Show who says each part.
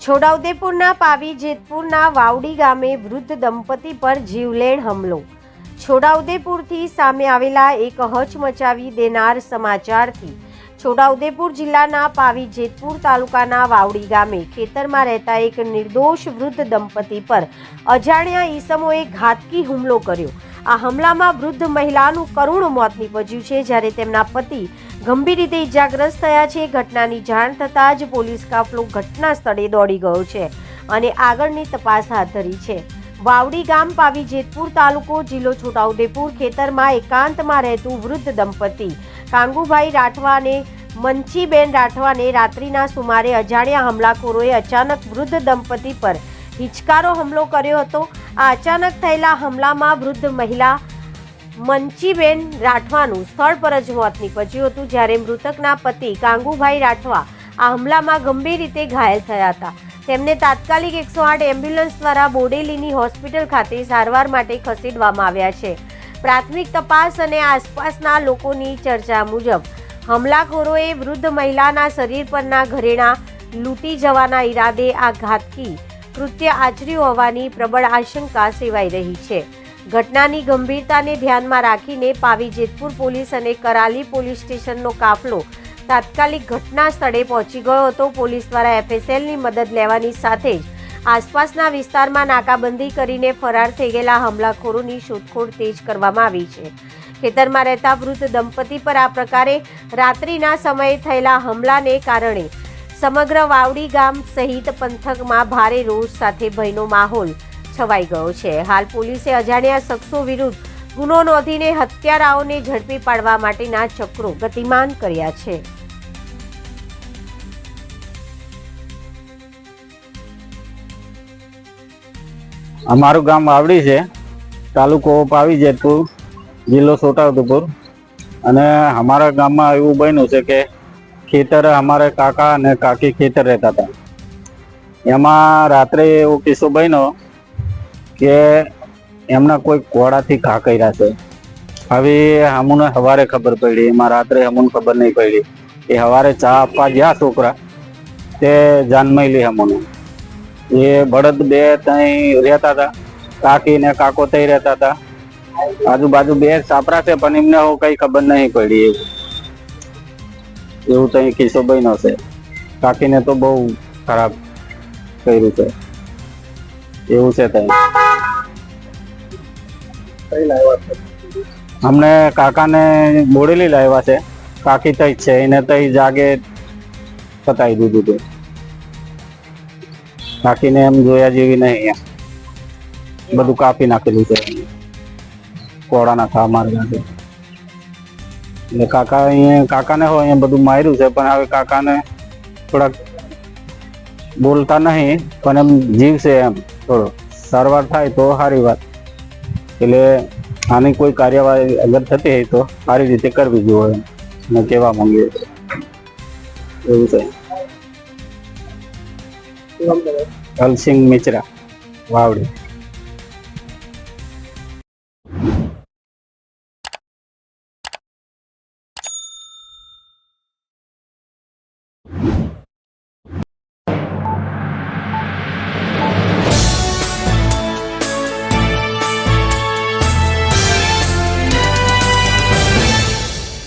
Speaker 1: છોટાઉદેપુરના પાવી જેતપુરના વાવડી ગામે વૃદ્ધ દંપતી પર જીવલેણ હુમલો। છોટાઉદેપુરથી સામે આવેલા એક હચમચાવી દેનાર સમાચારથી છોટાઉદેપુર જિલ્લાના પાવી જેતપુર તાલુકાના વાવડી ગામે ખેતરમાં રહેતા એક નિર્દોષ વૃદ્ધ દંપતી પર અજાણ્યા ઈસમોએ ઘાતકી હુમલો કર્યો। આ હુમલામાં વૃદ્ધ મહિલાનું કરુણ મોત નીપજ્યું છે, જ્યારે તેમના પતિ ગંભીર રીતે ઇજાગ્રસ્ત થયા છે। ઘટનાની જાણ થતાં જ પોલીસ કાફલો ઘટના સ્થળે દોડી ગયો છે અને આગળની તપાસ હાથ ધરી છે। વાવડી ગામ પાવી જેતપુર તાલુકો જિલ્લો છોટાઉદેપુર ખેતરમાં એકાંતમાં રહેતું વૃદ્ધ દંપતી કાંગુભાઈ રાઠવા અને મંચીબેન રાઠવાને રાત્રિના સુમારે અજાણ્યા હુમલાખોરોએ અચાનક વૃદ્ધ દંપતી પર હિચકારો હુમલો કર્યો હતો। આ અચાનક થયેલા હુમલામાં વૃદ્ધ મહિલા મંચીબેન રાઠવાનું સ્થળ પર જ મોત નીપજ્યું હતું, જ્યારે મૃતકના પતિ કાંગુભાઈ રાઠવા આ હુમલામાં ગંભીર રીતે ઘાયલ થયા હતા। તેમને તાત્કાલિક 108 એમ્બ્યુલન્સ દ્વારા બોડેલીની હોસ્પિટલ ખાતે સારવાર માટે ખસેડવામાં આવ્યા છે। પ્રાથમિક તપાસ અને આસપાસના લોકોની ચર્ચા મુજબ હુમલાખોરોએ વૃદ્ધ મહિલાના શરીર પરના ઘરેણાં લૂંટી જવાના ઈરાદે આ ઘાતકી કૃત્ય આચર્યું હોવાની પ્રબળ આશંકા સેવાઈ રહી છે। ઘટનાની ગંભીરતાને ધ્યાનમાં રાખીને પાવી જેતપુર પોલીસ અને કરાલી પોલીસ સ્ટેશનનો કાફલો તાત્કાલિક ઘટના સ્થળે પહોંચી ગયો હતો। પોલીસ દ્વારા FSLની મદદ લેવાની સાથે જ આસપાસના વિસ્તારમાં નાકાબંધી કરીને ફરાર થઈ ગયેલા હુમલાખોરોની શોધખોળ તેજ કરવામાં આવી છે। ખેતરમાં રહેતા વૃદ્ધ દંપતી પર આ પ્રકારે રાત્રિના સમયે થયેલા હુમલાને કારણે સમગ્ર વાવડી ગામ સહિત પંથકમાં ભારે રોષ સાથે ભયનો માહોલ છવાઈ ગયો છે। હાલ પોલીસે અજાણ્યા શખ્સો વિરુદ્ધ ગુનો નોંધીને હત્યારાઓને ઝડપી પાડવા માટેના ચક્રો ગતિમાન કર્યા છે।
Speaker 2: અમારું ગામ વાવડી છે, તાલુકો પાવી જેતપુર, જિલ્લો છોટાઉદેપુર। અને અમારા ગામમાં એવું બન્યું છે કે ખેતર અમારા કાકા અને કાકી ખેતર રહેતા હતા, એમાં રાત્રે એવો કિસ્સો બન્યો કે એમના કોઈ ઘોડાથી ઘા કર્યા છે। હવે અમને સવારે ખબર પડી, એમાં રાત્રે અમને ખબર નહીં પડી। એ સવારે ચા આપવા ગયા છોકરા, તે જાનમાં લે અમને એ બળદ બે ત્યાં રહેતા હતા, કાકી ને કાકો ત્યાં રહેતા હતા, આજુબાજુ બે સાપરા છે, પણ એમને કઈ ખબર નહીં પડી। એવું ત્યાં કિસ્સો બન્યો છે। કાકીને તો બહુ ખરાબ કર્યું છે, એવું છે ત્યાં। અમને કાકાને બોડેલી લાવ્યા છે, કાકી તઈ છે, એને તઈ જાગે પતાવી દીધું હતું। કાકીને એમ જોયા જેવી નહીં, બધું કાપી નાખેલું છે, કોળાના ખા માર્યા છે। એટલે કાકાને હોય અહીંયા બધું માર્યું છે, પણ હવે કાકાને થોડાક બોલતા નહીં, પણ એમ જીવ છે, એમ થોડો સારવાર થાય તો સારી વાત। એટલે આની કોઈ કાર્યવાહી અગર થતી હોય તો સારી રીતે કરવી જોઈએ એમ કહેવા માંગીએ છીએ। એવું છે। હલસિંગ મિશ્રા, વાવડી।